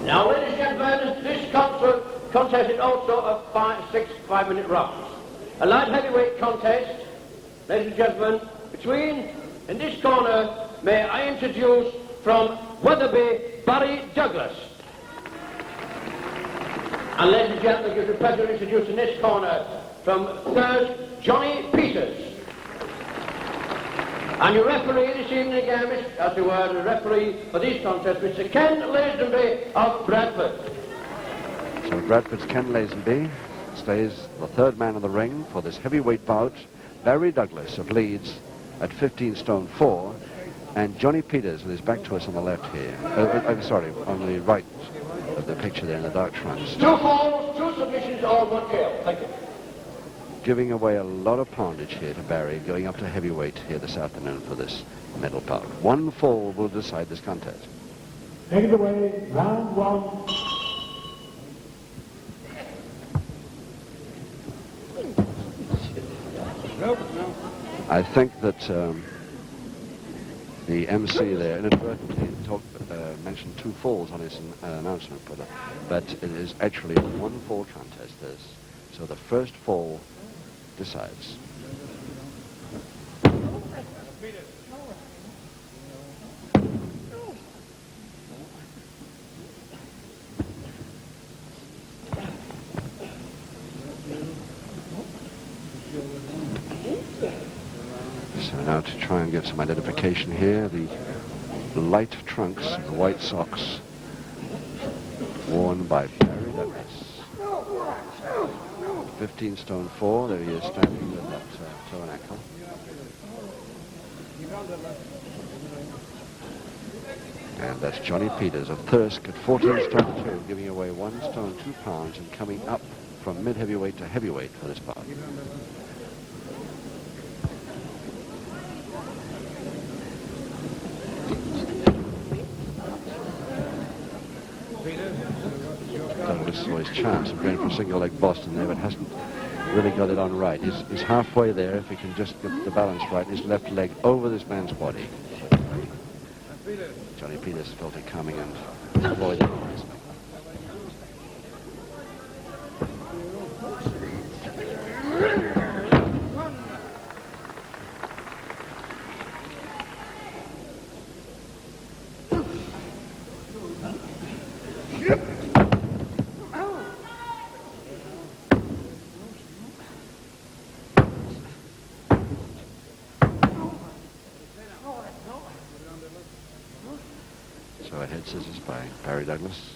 Now, ladies and gentlemen, this contest is also a 6 5-minute rounds. A light heavyweight contest, ladies and gentlemen, in this corner, may I introduce from Wetherby, Barry Douglas. And ladies and gentlemen, it gives me pleasure to introduce in this corner from Thirsk, Johnny Peters. And your referee this evening again, the referee for this contest, Mr. Ken Lazenby of Bradford. So Bradford's Ken Lazenby stays the third man in the ring for this heavyweight bout. Barry Douglas of Leeds at 15 stone 4, and Johnny Peters with his back to us on the left here. Sorry, on the right of the picture there in the dark trunks. 2 falls, 2 submissions, all 1 KO. Thank you. Giving away a lot of poundage here to Barry, going up to heavyweight here this afternoon for this medal bout. 1 fall will decide this contest. Take it away, round 1. I think that the MC there inadvertently mentioned 2 falls on his announcement, but it is actually a 1 fall contest. So the first fall decides. So now to try and get some identification here, the light trunks, the white socks worn by Barry Douglas. 15 stone 4, there he is standing with that toe and ankle. And that's Johnny Peters of Thirsk at 14 stone 2, giving away 1 stone 2 pounds and coming up from mid-heavyweight to heavyweight for this bout. Douglas saw his chance of going for a single leg Boston there, but hasn't really got it on right. He's halfway there if he can just get the balance right. His left leg over this man's body. Johnny Peters felt it coming and avoided it. So a head scissors by Barry Douglas.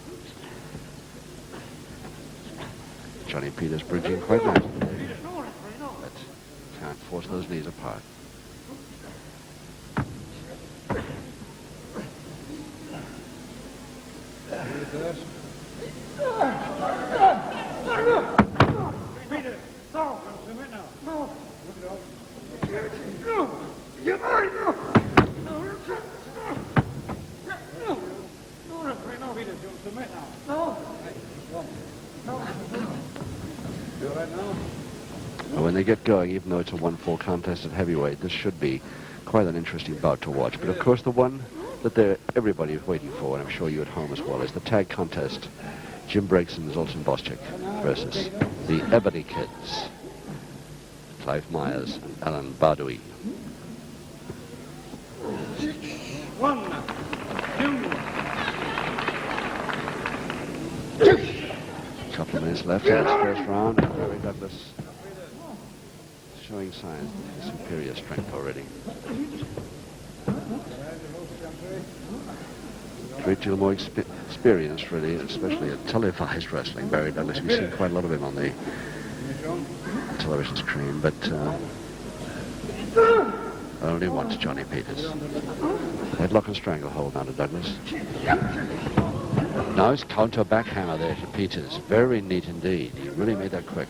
Johnny Peters bridging quite nicely, but can't force those knees apart. When they get going, even though it's a 1-4 contest at heavyweight, this should be quite an interesting bout to watch. But of course, the one that everybody is waiting for, and I'm sure you at home as well, is the tag contest. Jim Briggs and Zoltan Bostic versus the Ebony Kids, Clive Myers and Alan Bardui. 1, 2. A couple of minutes left in this first round, and Barry Douglas showing signs of his superior strength already. Great deal more experience, really, especially at televised wrestling. Barry Douglas, we've seen quite a lot of him on the television screen, but only once Johnny Peters. Headlock and stranglehold now to Douglas. Now his counter backhammer there to Peters. Very neat indeed. He really made that quick.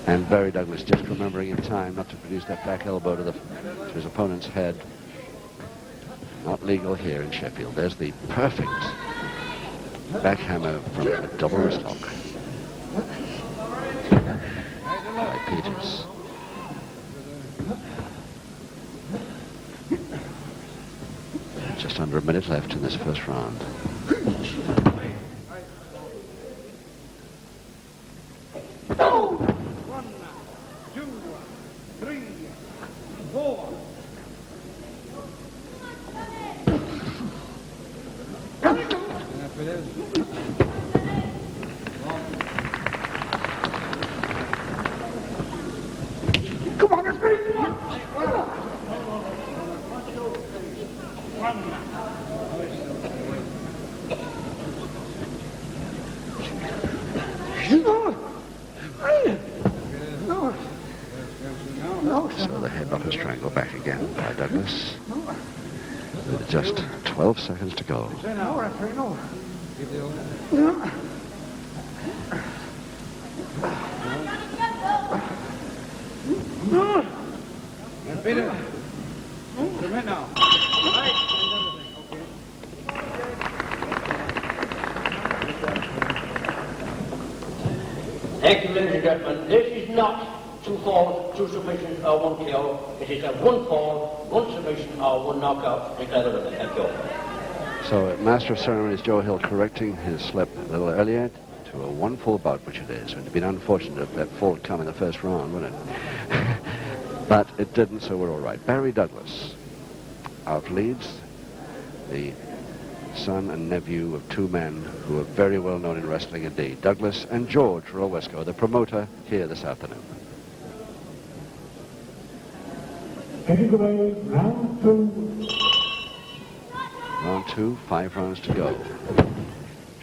And Barry Douglas just remembering in time not to produce that back elbow to his opponent's head. Not legal here in Sheffield. There's the perfect backhammer from a double wrist lock by Peters. Just under a minute left in this first round. One, two, three, four. Come on, let's So the headlock and strangle back again by Douglas. With just 12 seconds to go. Peter, submit now. Thank you, ladies and gentlemen. This is not 2 falls, 2 submissions, or 1 KO. It is a 1 fall, 1 submission, or 1 knockout. Declare the winner. Thank you. So Master of Ceremonies Joe Hill correcting his slip a little earlier to a 1 fall bout, which it is. It would have been unfortunate if that fall had come in the first round, wouldn't it? But it didn't, so we're all right. Barry Douglas outleads the son and nephew of 2 men who are very well known in wrestling indeed. Douglas and George Rowesco, the promoter here this afternoon. Heading away, round 2. Round 2, 5 rounds to go. I'm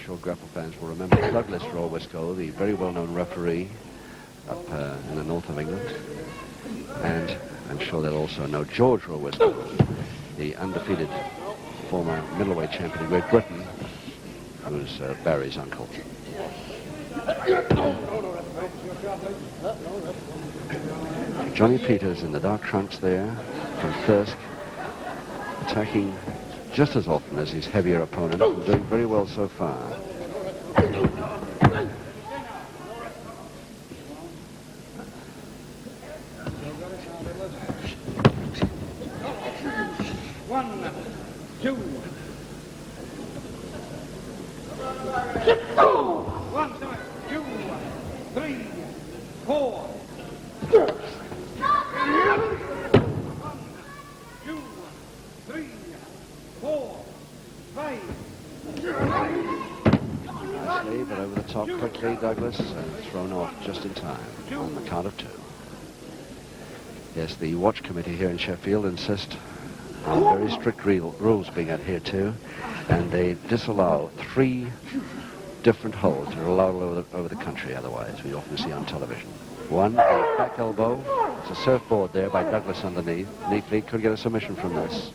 sure grapple fans will remember Douglas Rowesco, the very well-known referee up in the north of England. And I'm sure they'll also know George Rowesco, the undefeated former middleweight champion of Great Britain, who's Barry's uncle. Johnny Peters in the dark trunks there from Thirsk, attacking just as often as his heavier opponent, and doing very well so far. One, two. 1, 2, 3, 4. 1, 2, 3, 4, 5. Nicely, but over the top quickly, Douglas, thrown off just in time on the count of 2. Yes, the watch committee here in Sheffield insist on very strict rules being adhered to, and they disallow 3 different holds that are allowed over the country otherwise, we often see on television. 1, a back elbow. It's a surfboard there by Douglas underneath. Neatly, could get a submission from this.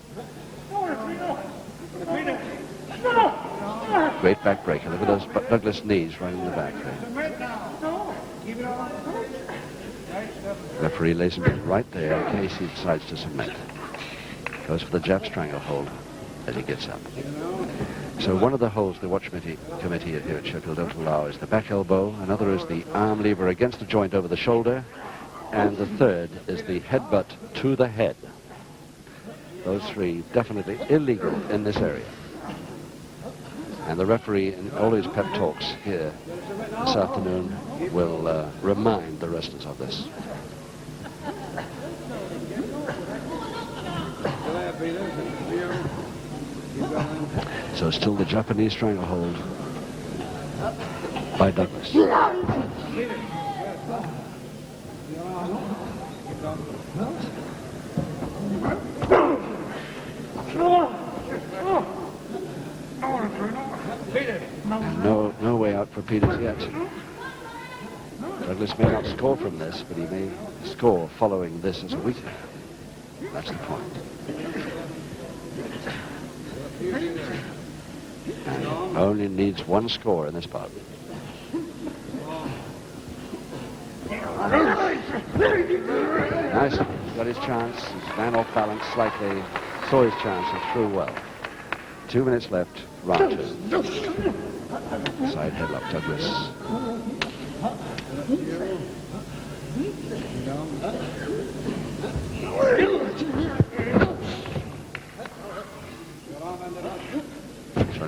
Great back breaker. Look at those Douglas knees right in the back there. Referee lays him right there in case he decides to submit. Goes for the jab stranglehold as he gets up. So one of the holds the watch committee here at Sheffield don't allow is the back elbow. Another is the arm lever against the joint over the shoulder. And the third is the headbutt to the head. Those 3 definitely illegal in this area. And the referee in all his pep talks here this afternoon will remind the wrestlers of this. So still the Japanese stranglehold by Douglas. No way out for Peters yet. Douglas may not score from this, but he may score following this as a weakening. That's the point. And only needs 1 score in this bout. Nice. Got his chance. He's ran off balance slightly. Saw his chance and threw well. 2 minutes left. Round 2. Side headlock, Douglas.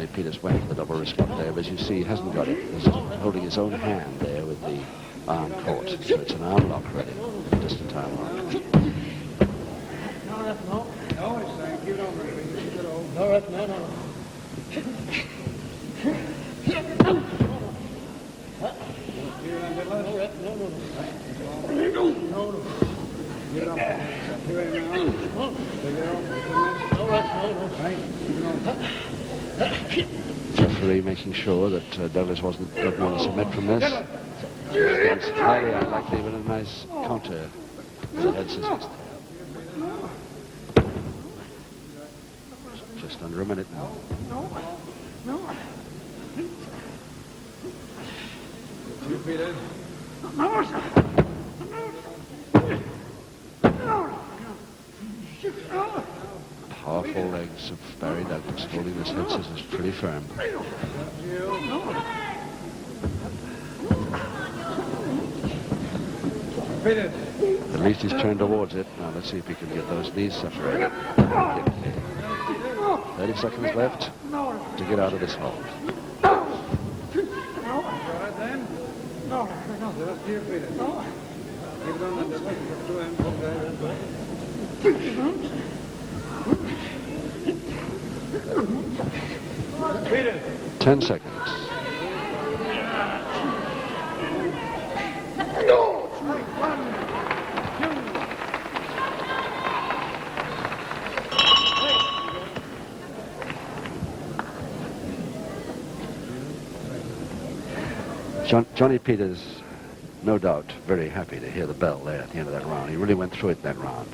Johnny Peters went for the double wrist lock there, but as you see, he hasn't got it. He's holding his own hand there with the arm caught. So it's an arm lock really, distant arm lock. No, that's no. No, it's saying, keep it over. Keep it over. No, ref, no, no, no. Keep it on the left. No, ref, no, no, no. No, no. Keep it up. Keep it in the arm. Take it off. No, ref, no, no. Right, keep it on. Referee making sure that Douglas didn't want to submit from this. It's highly unlikely, but a nice counter for the head scissors. Just under a minute now. You Peters. Powerful legs of Barry Douglas holding this head scissors pretty firm. Peters. At least he's turned towards it. Now let's see if he can get those knees separated. 30 seconds left to get out of this hold. All right then? No, that's you, Peters. No. Keep it on the left. Put two hands up there. 10 seconds. Johnny Peters, no doubt, very happy to hear the bell there at the end of that round. He really went through it in that round.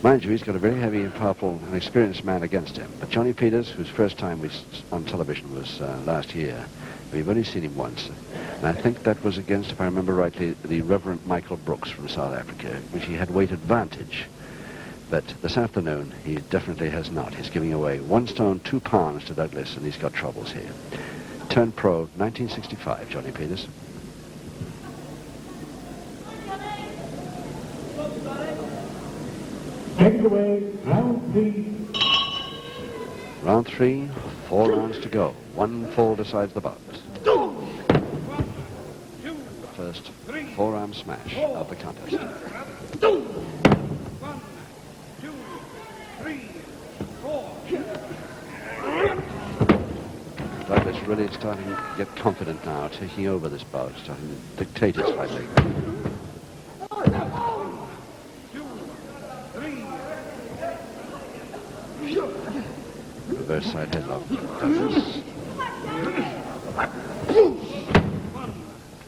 Mind you, he's got a very heavy and powerful and experienced man against him. But Johnny Peters, whose first time on television was last year, we've only seen him once. And I think that was against, if I remember rightly, the Reverend Michael Brooks from South Africa, which he had weight advantage. But this afternoon, he definitely has not. He's giving away 1 stone, 2 pounds to Douglas, and he's got troubles here. Turned pro, 1965, Johnny Peters. Take it away, round 3. Round 3, 4 rounds to go. 1 fall decides the bout. First forearm smash of the contest. 1, 2, 3, 4. Douglas really starting to get confident now, taking over this bout, starting to dictate it slightly. 2, 3. Reverse side headlock. Douglas.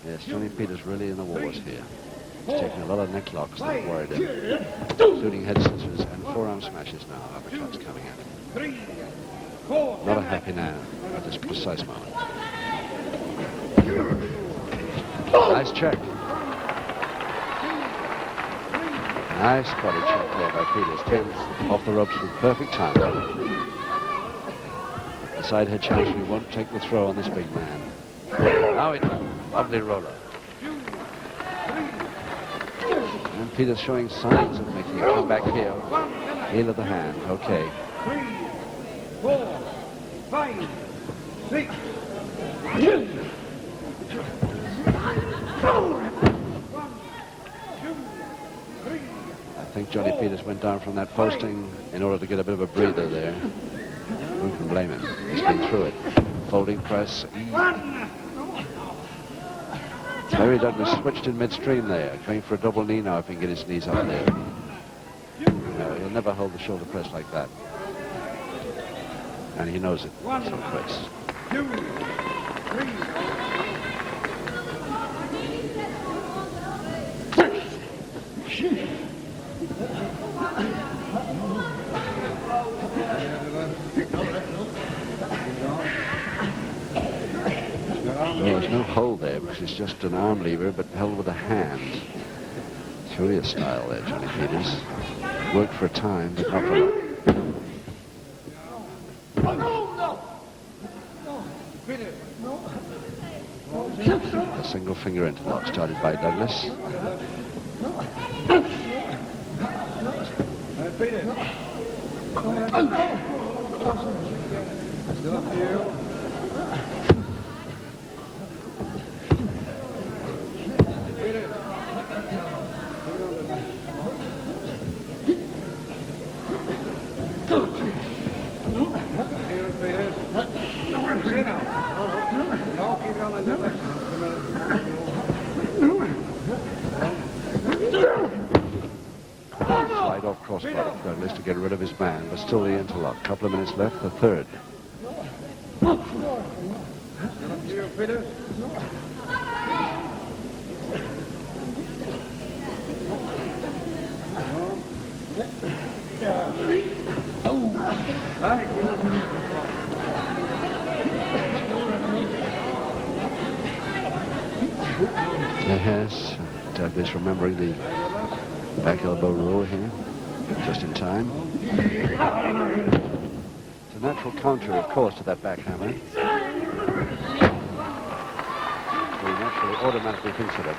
Yes, Johnny Peters really in the wars here. He's taking a lot of neck locks that worried him, including head scissors and forearm smashes now. Uppercuts coming at 3, 4. Not a happy now at this precise moment. Nice check. Nice body check there by Peters. Came off the ropes with perfect timing. The side head chancery won't take the throw on this big man. Now it, lovely roller. And Peters showing signs of making a comeback here. Heel of the hand, okay. 3, 4, 5, 6. I think Johnny Peters went down from that posting in order to get a bit of a breather there. Who can blame him? He's been through it. Folding press. Barry Douglas switched in midstream there, going for a double knee now if he can get his knees up there. No, he'll never hold the shoulder press like that. And he knows it. So close. 2, 3. No, there's no hold there because it's just an arm lever, but held with a hand. Curious style there, Johnny Peters. Worked for a time, but not for long. A single finger interlock started by Douglas. Still up to you. Slide off crossbar of Douglas to get rid of his man, but still the interlock. Couple of minutes left, the third. Yes, Douglas remembering the back elbow rule here, just in time. It's a natural counter, of course, to that backhammer. So he naturally, automatically thinks of it.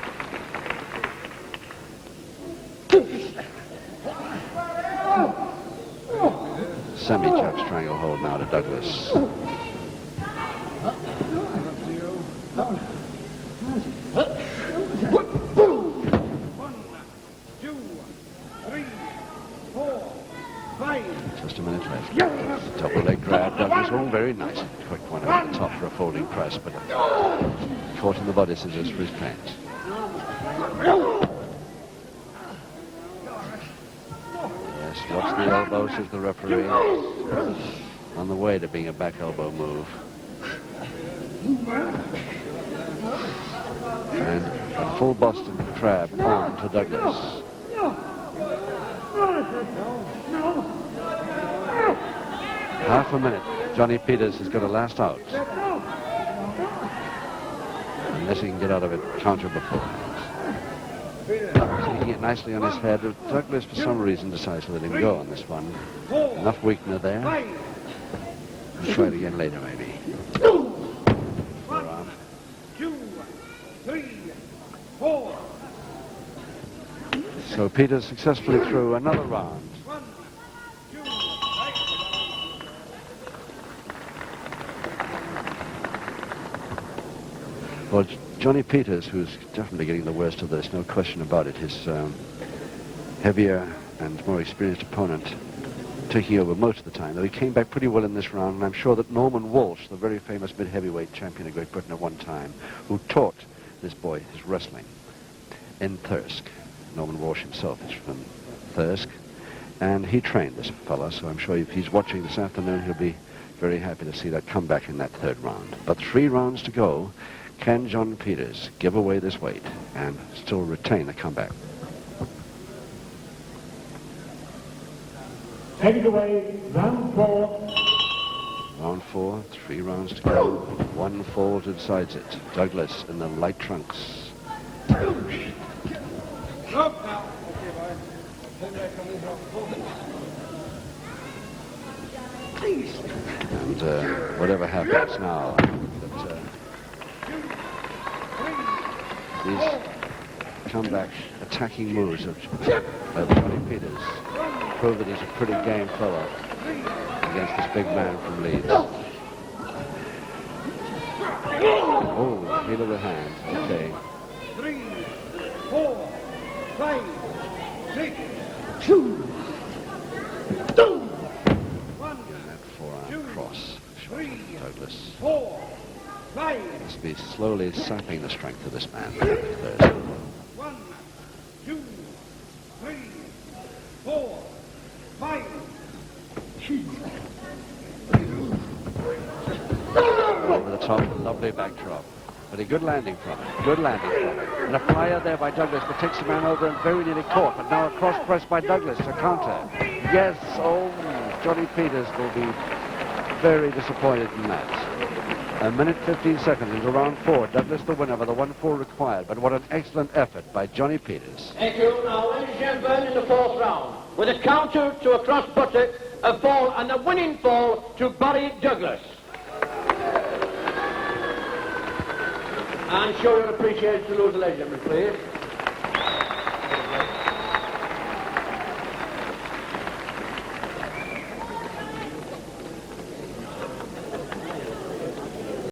Semi-chop stranglehold now to Douglas. Just a minute left. Double leg grab. Douglas, all very nice. Quick one over the top for a folding press, but caught in the body scissors for his pants. Yes, watch the elbow, says the referee. On the way to being a back elbow move. And a full Boston crab on to Douglas. Half a minute. Johnny Peters has got a last out. Unless he can get out of it counter before. Taking it nicely on his head. Douglas, for some reason, decides to let him go on this one. Enough weakener there. We'll try it again later, maybe. 1, 2, 3, 4. So Peters successfully through another round. Well, Johnny Peters, who's definitely getting the worst of this, no question about it, his heavier and more experienced opponent taking over most of the time, though he came back pretty well in this round, and I'm sure that Norman Walsh, the very famous mid-heavyweight champion of Great Britain at one time, who taught this boy his wrestling in Thirsk. Norman Walsh himself is from Thirsk, and he trained this fella, so I'm sure if he's watching this afternoon, he'll be very happy to see that comeback in that third round. But 3 rounds to go. Can John Peters give away this weight and still retain the comeback? Take it away, round 4. Round 4, 3 rounds to go. 1 fall decides it. Douglas in the light trunks. And whatever happens now, these comeback attacking moves of Johnny Peters prove that he's a pretty game fellow against this big man from Leeds. Oh, heel of the hand. Okay. 3, 4, 5, 6, 2. And that forearm cross. Douglas. 4, 5. Must be slowly sapping the strength of this man. 1, 2, 3, 4, 5. Over the top, lovely backdrop. But a good landing from it. Good landing from it. And a flyer there by Douglas, but takes the man over and very nearly caught. But now a cross press by Douglas, a counter. Yes, oh, Johnny Peters will be very disappointed in that. 1 minute 15 seconds into round 4. Douglas the winner with the 1-4 required. But what an excellent effort by Johnny Peters. Thank you. Now, ladies and gentlemen, in the 4th round, with a counter to a cross buttock, a fall, and the winning fall to Barry Douglas. I'm sure you'll appreciate it to lose the legend, please.